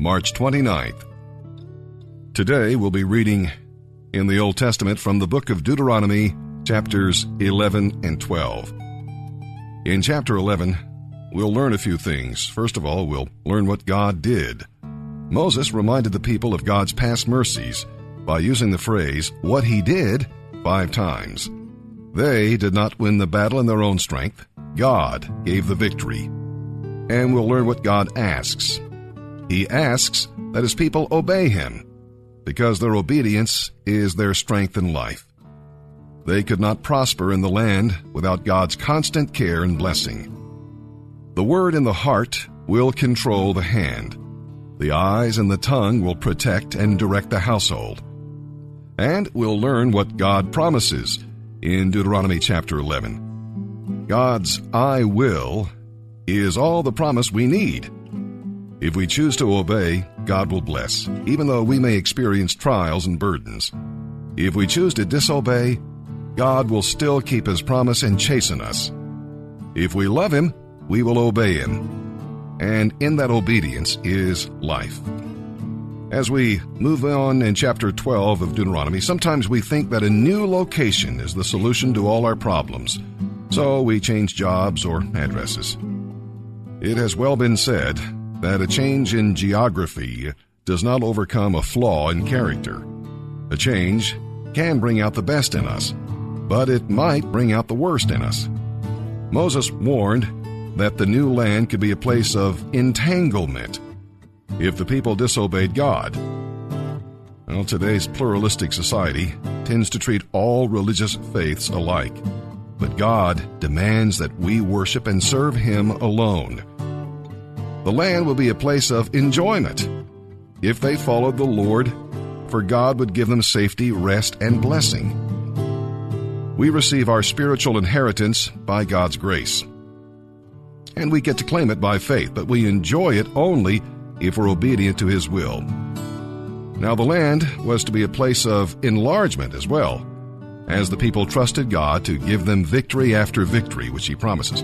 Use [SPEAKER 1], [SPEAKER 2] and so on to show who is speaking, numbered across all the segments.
[SPEAKER 1] March 29th. Today we'll be reading in the Old Testament from the book of Deuteronomy, chapters 11 and 12. In chapter 11, we'll learn a few things. First of all, we'll learn what God did. Moses reminded the people of God's past mercies by using the phrase, "what he did," 5 times. They did not win the battle in their own strength. God gave the victory. And we'll learn what God asks. He asks that his people obey him, because their obedience is their strength in life. They could not prosper in the land without God's constant care and blessing. The word in the heart will control the hand. The eyes and the tongue will protect and direct the household. And we'll learn what God promises in Deuteronomy chapter 11. God's "I will" is all the promise we need. If we choose to obey, God will bless, even though we may experience trials and burdens. If we choose to disobey, God will still keep his promise and chasten us. If we love him, we will obey him. And in that obedience is life. As we move on in chapter 12 of Deuteronomy, sometimes we think that a new location is the solution to all our problems. So we change jobs or addresses. It has well been said that a change in geography does not overcome a flaw in character. A change can bring out the best in us, but it might bring out the worst in us. Moses warned that the new land could be a place of entanglement if the people disobeyed God. Well, today's pluralistic society tends to treat all religious faiths alike, but God demands that we worship and serve him alone. The land will be a place of enjoyment if they followed the Lord, for God would give them safety, rest, and blessing. We receive our spiritual inheritance by God's grace, and we get to claim it by faith, but we enjoy it only if we're obedient to his will. Now, the land was to be a place of enlargement as well, as the people trusted God to give them victory after victory, which he promises.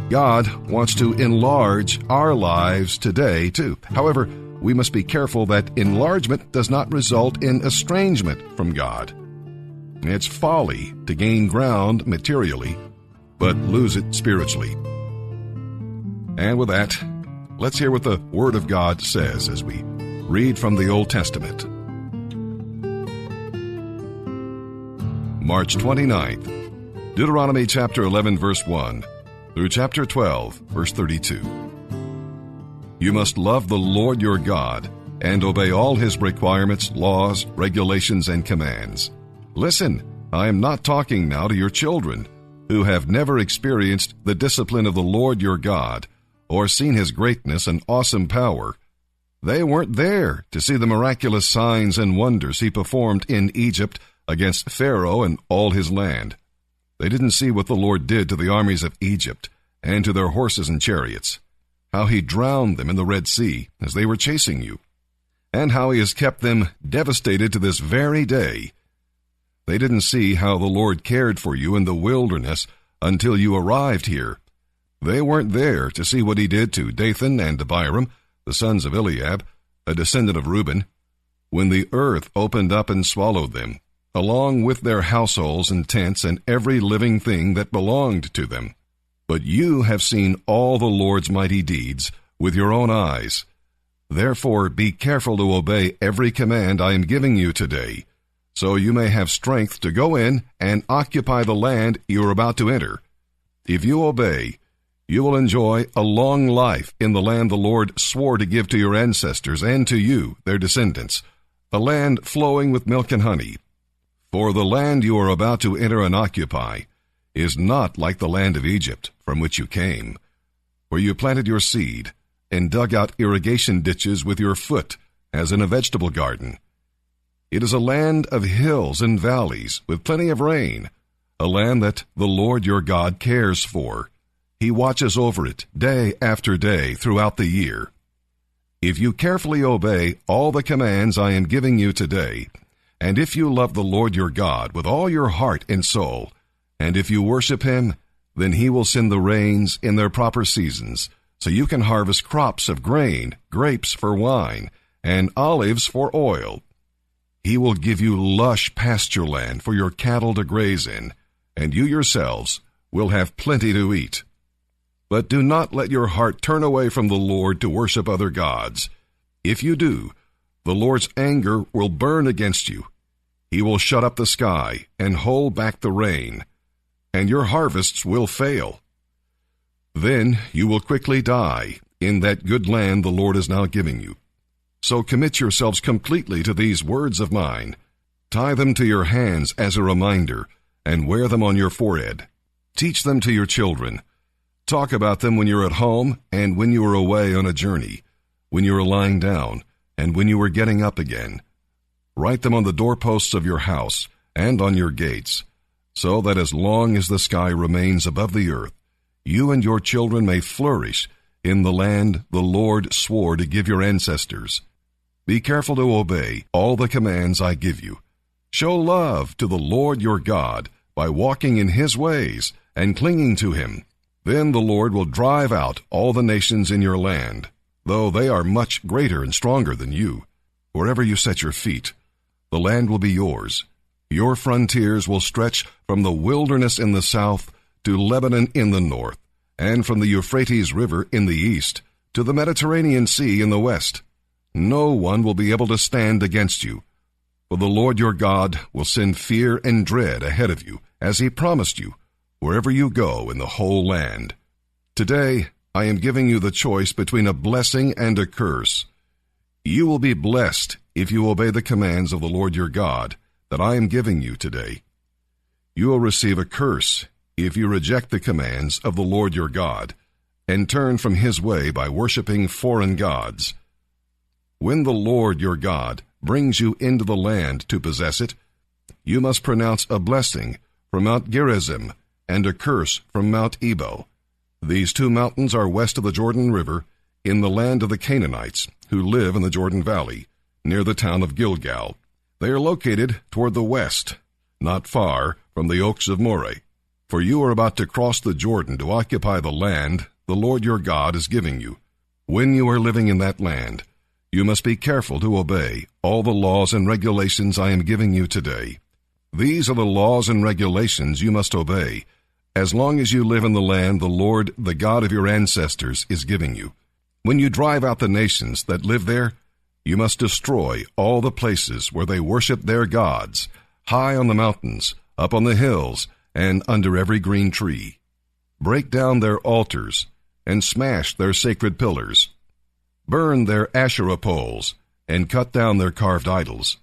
[SPEAKER 1] God wants to enlarge our lives today, too. However, we must be careful that enlargement does not result in estrangement from God. It's folly to gain ground materially, but lose it spiritually. And with that, let's hear what the Word of God says as we read from the Old Testament. March 29th, Deuteronomy chapter 11, verse 1, through chapter 12, verse 32. You must love the Lord your God and obey all his requirements, laws, regulations, and commands. Listen, I am not talking now to your children, who have never experienced the discipline of the Lord your God, or seen his greatness and awesome power. They weren't there to see the miraculous signs and wonders he performed in Egypt against Pharaoh and all his land. They didn't see what the Lord did to the armies of Egypt and to their horses and chariots, how he drowned them in the Red Sea as they were chasing you, and how he has kept them devastated to this very day. They didn't see how the Lord cared for you in the wilderness until you arrived here. They weren't there to see what he did to Dathan and Abiram, the sons of Eliab, a descendant of Reuben, when the earth opened up and swallowed them, along with their households and tents and every living thing that belonged to them. But you have seen all the Lord's mighty deeds with your own eyes. Therefore be careful to obey every command I am giving you today, so you may have strength to go in and occupy the land you are about to enter. If you obey, you will enjoy a long life in the land the Lord swore to give to your ancestors and to you, their descendants, a land flowing with milk and honey. For the land you are about to enter and occupy is not like the land of Egypt, from which you came, where you planted your seed and dug out irrigation ditches with your foot, as in a vegetable garden. It is a land of hills and valleys with plenty of rain, a land that the Lord your God cares for. He watches over it day after day throughout the year. If you carefully obey all the commands I am giving you today, and if you love the Lord your God with all your heart and soul, and if you worship him, then he will send the rains in their proper seasons, so you can harvest crops of grain, grapes for wine, and olives for oil. He will give you lush pasture land for your cattle to graze in, and you yourselves will have plenty to eat. But do not let your heart turn away from the Lord to worship other gods. If you do, the Lord's anger will burn against you. He will shut up the sky and hold back the rain, and your harvests will fail. Then you will quickly die in that good land the Lord is now giving you. So commit yourselves completely to these words of mine. Tie them to your hands as a reminder, and wear them on your forehead. Teach them to your children. Talk about them when you're at home and when you are away on a journey, when you are lying down, and when you are getting up again. Write them on the doorposts of your house and on your gates, so that as long as the sky remains above the earth, you and your children may flourish in the land the Lord swore to give your ancestors. Be careful to obey all the commands I give you. Show love to the Lord your God by walking in His ways and clinging to Him. Then the Lord will drive out all the nations in your land, though they are much greater and stronger than you. Wherever you set your feet, the land will be yours. Your frontiers will stretch from the wilderness in the south to Lebanon in the north, and from the Euphrates River in the east to the Mediterranean Sea in the west. No one will be able to stand against you, for the Lord your God will send fear and dread ahead of you, as He promised you, wherever you go in the whole land. Today, I am giving you the choice between a blessing and a curse. You will be blessed if you obey the commands of the Lord your God that I am giving you today. You will receive a curse if you reject the commands of the Lord your God and turn from His way by worshiping foreign gods. When the Lord your God brings you into the land to possess it, you must pronounce a blessing from Mount Gerizim and a curse from Mount Ebal. These two mountains are west of the Jordan River in the land of the Canaanites who live in the Jordan Valley, near the town of Gilgal. They are located toward the west, not far from the oaks of Moreh. For you are about to cross the Jordan to occupy the land the Lord your God is giving you. When you are living in that land, you must be careful to obey all the laws and regulations I am giving you today. These are the laws and regulations you must obey as long as you live in the land the Lord, the God of your ancestors, is giving you. When you drive out the nations that live there, you must destroy all the places where they worship their gods, high on the mountains, up on the hills, and under every green tree. Break down their altars and smash their sacred pillars. Burn their Asherah poles and cut down their carved idols.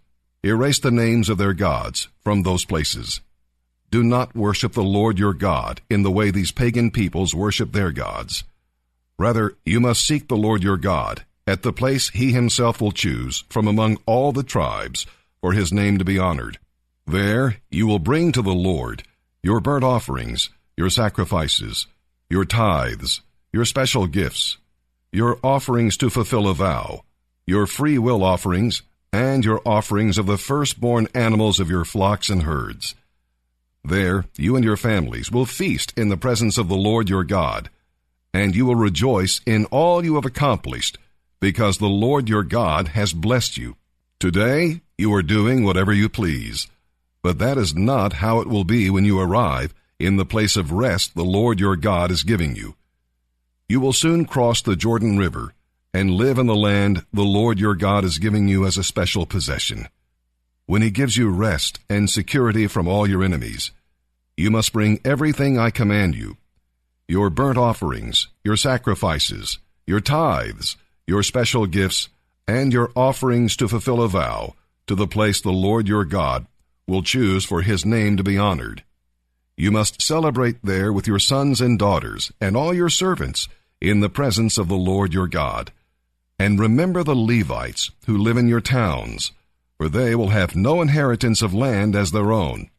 [SPEAKER 1] Erase the names of their gods from those places. Do not worship the Lord your God in the way these pagan peoples worship their gods. Rather, you must seek the Lord your God at the place He Himself will choose from among all the tribes for His name to be honored. There you will bring to the Lord your burnt offerings, your sacrifices, your tithes, your special gifts, your offerings to fulfill a vow, your free will offerings, and your offerings of the firstborn animals of your flocks and herds. There you and your families will feast in the presence of the Lord your God, and you will rejoice in all you have accomplished, because the Lord your God has blessed you. Today you are doing whatever you please, but that is not how it will be when you arrive in the place of rest the Lord your God is giving you. You will soon cross the Jordan River and live in the land the Lord your God is giving you as a special possession. When He gives you rest and security from all your enemies, you must bring everything I command you: your burnt offerings, your sacrifices, your tithes, your special gifts, and your offerings to fulfill a vow, to the place the Lord your God will choose for His name to be honored. You must celebrate there with your sons and daughters and all your servants in the presence of the Lord your God. And remember the Levites who live in your towns, for they will have no inheritance of land as their own.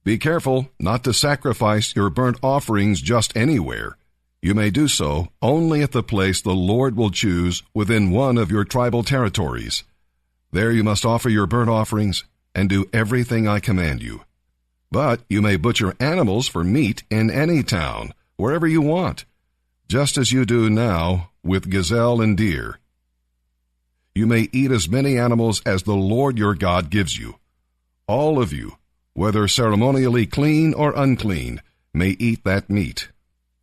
[SPEAKER 1] Be careful not to sacrifice your burnt offerings just anywhere. You may do so only at the place the Lord will choose within one of your tribal territories. There you must offer your burnt offerings and do everything I command you. But you may butcher animals for meat in any town, wherever you want. just as you do now with gazelle and deer. You may eat as many animals as the Lord your God gives you. All of you, whether ceremonially clean or unclean, may eat that meat.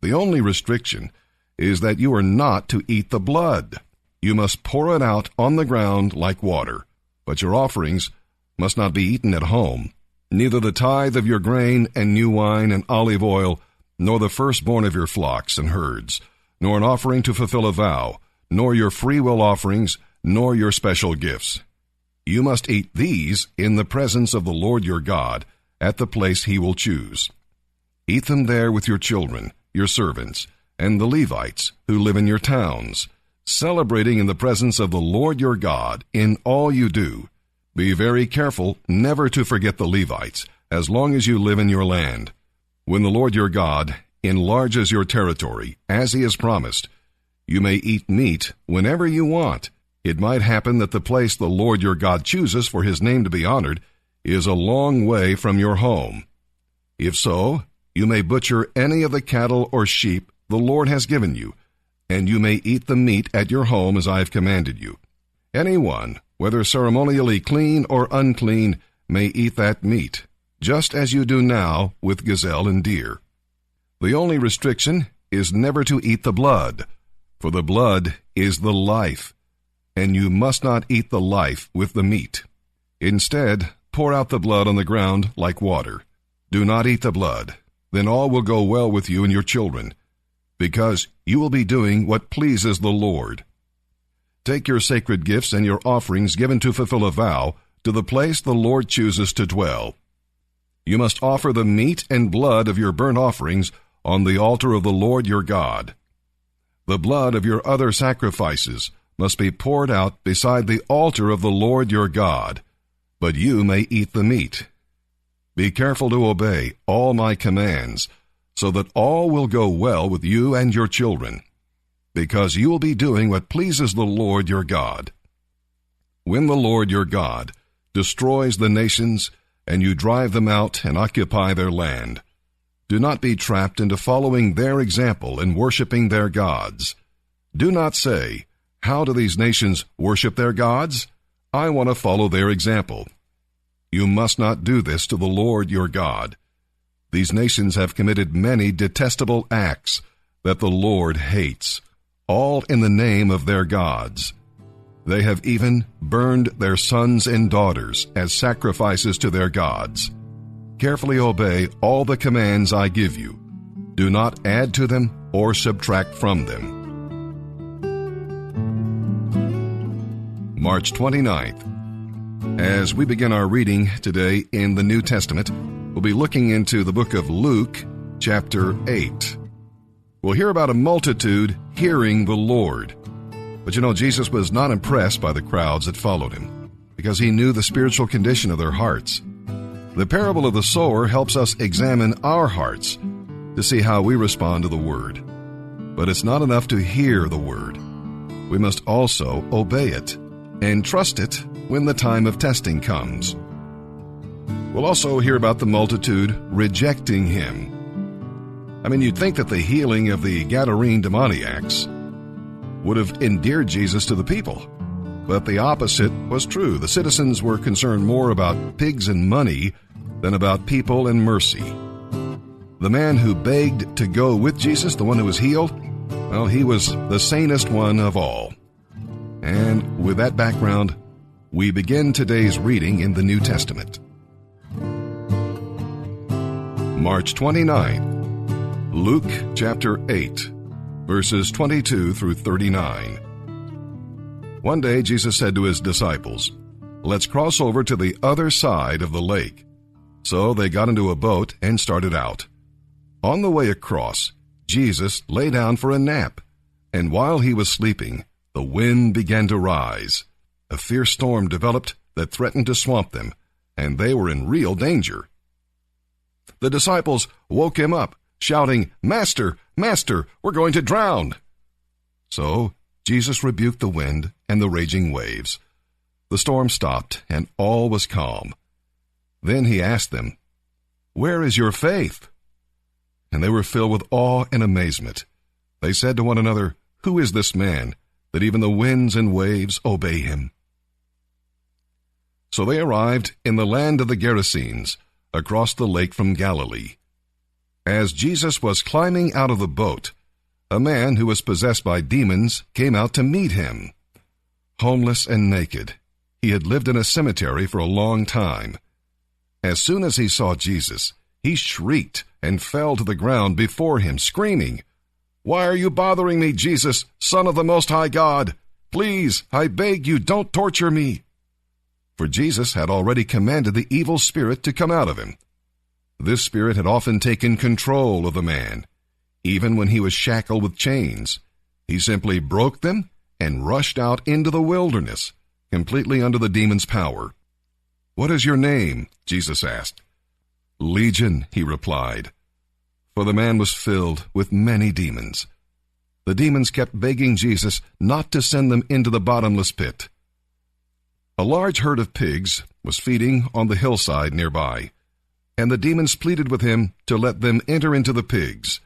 [SPEAKER 1] The only restriction is that you are not to eat the blood. You must pour it out on the ground like water, but your offerings must not be eaten at home, neither the tithe of your grain and new wine and olive oil, nor the firstborn of your flocks and herds, nor an offering to fulfill a vow, nor your freewill offerings, nor your special gifts. You must eat these in the presence of the Lord your God, at the place he will choose. Eat them there with your children, your servants, and the Levites who live in your towns, celebrating in the presence of the Lord your God in all you do. Be very careful never to forget the Levites, as long as you live in your land. When the Lord your God enlarges your territory, as he has promised, you may eat meat whenever you want. It might happen that the place the Lord your God chooses for his name to be honored is a long way from your home. If so, you may butcher any of the cattle or sheep the Lord has given you, and you may eat the meat at your home as I have commanded you. Anyone, whether ceremonially clean or unclean, may eat that meat, just as you do now with gazelle and deer. The only restriction is never to eat the blood, for the blood is the life, and you must not eat the life with the meat. Instead, pour out the blood on the ground like water. Do not eat the blood, then all will go well with you and your children, because you will be doing what pleases the Lord. Take your sacred gifts and your offerings given to fulfill a vow to the place the Lord chooses to dwell. You must offer the meat and blood of your burnt offerings on the altar of the Lord your God. The blood of your other sacrifices must be poured out beside the altar of the Lord your God, but you may eat the meat. Be careful to obey all my commands, so that all will go well with you and your children, because you will be doing what pleases the Lord your God. When the Lord your God destroys the nations, and you drive them out and occupy their land, do not be trapped into following their example and worshiping their gods. Do not say, "How do these nations worship their gods? I want to follow their example." You must not do this to the Lord your God. These nations have committed many detestable acts that the Lord hates, all in the name of their gods. They have even burned their sons and daughters as sacrifices to their gods. Carefully obey all the commands I give you. Do not add to them or subtract from them. March 29th. As we begin our reading today in the New Testament, we'll be looking into the book of Luke, chapter 8. We'll hear about a multitude hearing the Lord. But Jesus was not impressed by the crowds that followed him, because he knew the spiritual condition of their hearts. The parable of the sower helps us examine our hearts to see how we respond to the word. But it's not enough to hear the word. We must also obey it and trust it when the time of testing comes. We'll also hear about the multitude rejecting him. You'd think that the healing of the Gadarene demoniacs would have endeared Jesus to the people. But the opposite was true. The citizens were concerned more about pigs and money than about people and mercy. The man who begged to go with Jesus, the one who was healed, he was the sanest one of all. And with that background, we begin today's reading in the New Testament. March 29th, Luke chapter 8, verses 22 through 39. One day Jesus said to his disciples, "Let's cross over to the other side of the lake." So they got into a boat and started out. On the way across, Jesus lay down for a nap, and while he was sleeping, the wind began to rise. A fierce storm developed that threatened to swamp them, and they were in real danger. The disciples woke him up, shouting, "Master, Master, we're going to drown." So Jesus rebuked the wind and the raging waves. The storm stopped, and all was calm. Then he asked them, "Where is your faith?" And they were filled with awe and amazement. They said to one another, "Who is this man, that even the winds and waves obey him?" So they arrived in the land of the Gerasenes, across the lake from Galilee. As Jesus was climbing out of the boat, a man who was possessed by demons came out to meet him. Homeless and naked, he had lived in a cemetery for a long time. As soon as he saw Jesus, he shrieked and fell to the ground before him, screaming, "Why are you bothering me, Jesus, Son of the Most High God? Please, I beg you, don't torture me." For Jesus had already commanded the evil spirit to come out of him. This spirit had often taken control of the man. Even when he was shackled with chains, he simply broke them and rushed out into the wilderness, completely under the demon's power. "What is your name?" Jesus asked. "Legion," he replied, for the man was filled with many demons. The demons kept begging Jesus not to send them into the bottomless pit. A large herd of pigs was feeding on the hillside nearby, and the demons pleaded with him to let them enter into the pigs.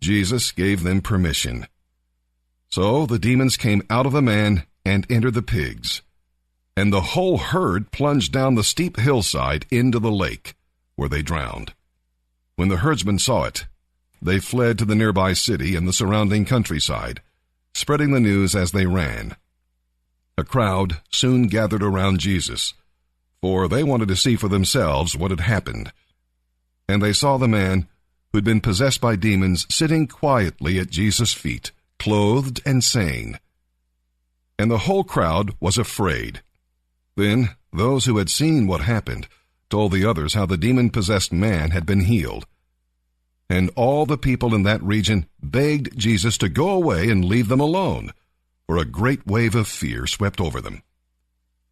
[SPEAKER 1] Jesus gave them permission. So the demons came out of the man and entered the pigs, and the whole herd plunged down the steep hillside into the lake, where they drowned. When the herdsmen saw it, they fled to the nearby city and the surrounding countryside, spreading the news as they ran. A crowd soon gathered around Jesus, for they wanted to see for themselves what had happened. And they saw the man who'd been possessed by demons sitting quietly at Jesus' feet, clothed and sane. And the whole crowd was afraid. Then those who had seen what happened told the others how the demon-possessed man had been healed. And all the people in that region begged Jesus to go away and leave them alone, for a great wave of fear swept over them.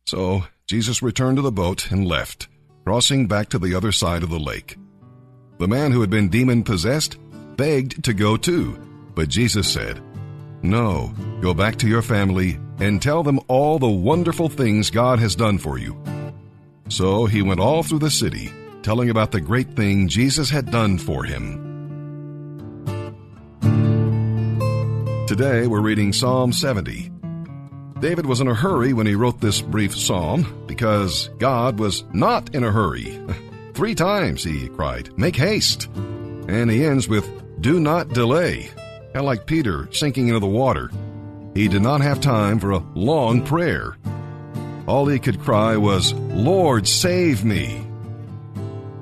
[SPEAKER 1] So Jesus returned to the boat and left, crossing back to the other side of the lake. The man who had been demon-possessed begged to go too, but Jesus said, "No, go back to your family and tell them all the wonderful things God has done for you." So he went all through the city, telling about the great thing Jesus had done for him. Today we're reading Psalm 70. David was in a hurry when he wrote this brief psalm because God was not in a hurry. 3 times he cried, "Make haste." And he ends with, "Do not delay." Kind of like Peter sinking into the water. He did not have time for a long prayer. All he could cry was, "Lord, save me."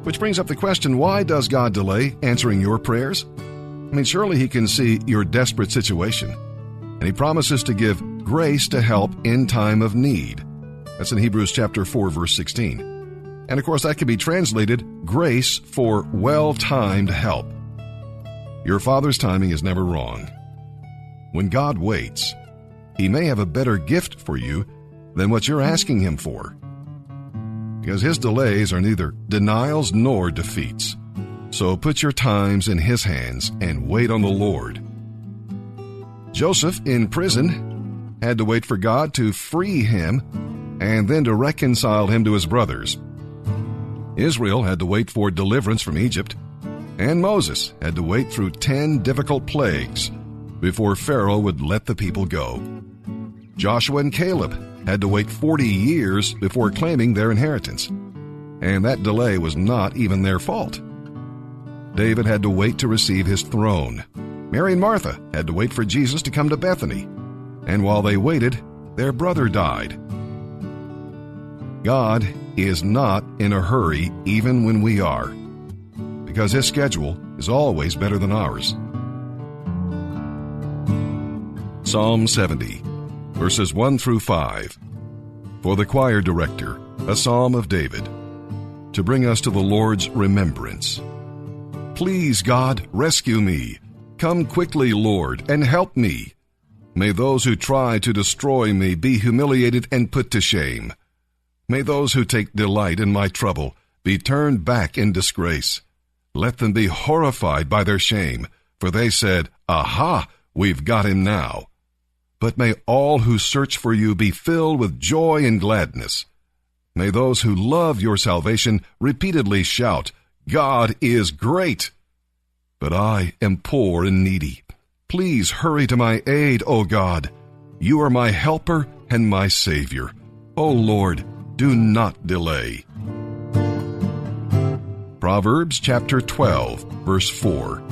[SPEAKER 1] Which brings up the question, why does God delay answering your prayers? I mean, surely he can see your desperate situation, and he promises to give grace to help in time of need. That's in Hebrews chapter 4, verse 16. And of course, that can be translated grace for well-timed help. Your Father's timing is never wrong. When God waits, he may have a better gift for you than what you're asking him for, because his delays are neither denials nor defeats. So put your times in his hands and wait on the Lord. Joseph, in prison, had to wait for God to free him and then to reconcile him to his brothers. Israel had to wait for deliverance from Egypt, and Moses had to wait through 10 difficult plagues before Pharaoh would let the people go. Joshua and Caleb had to wait 40 years before claiming their inheritance, and that delay was not even their fault. David had to wait to receive his throne. Mary and Martha had to wait for Jesus to come to Bethany, and while they waited, their brother died. God is not in a hurry even when we are, because his schedule is always better than ours. Psalm 70, verses 1 through 5. For the choir director, a psalm of David, to bring us to the Lord's remembrance. Please, God, rescue me. Come quickly, Lord, and help me. May those who try to destroy me be humiliated and put to shame. May those who take delight in my trouble be turned back in disgrace. Let them be horrified by their shame, for they said, "Aha, we've got him now." But may all who search for you be filled with joy and gladness. May those who love your salvation repeatedly shout, "God is great!" But I am poor and needy. Please hurry to my aid, O God. You are my helper and my Savior. O Lord, do not delay. Proverbs chapter 12, verse 4.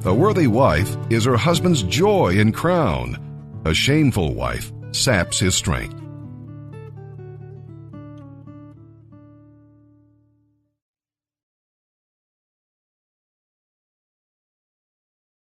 [SPEAKER 1] A worthy wife is her husband's joy and crown. A shameful wife saps his strength.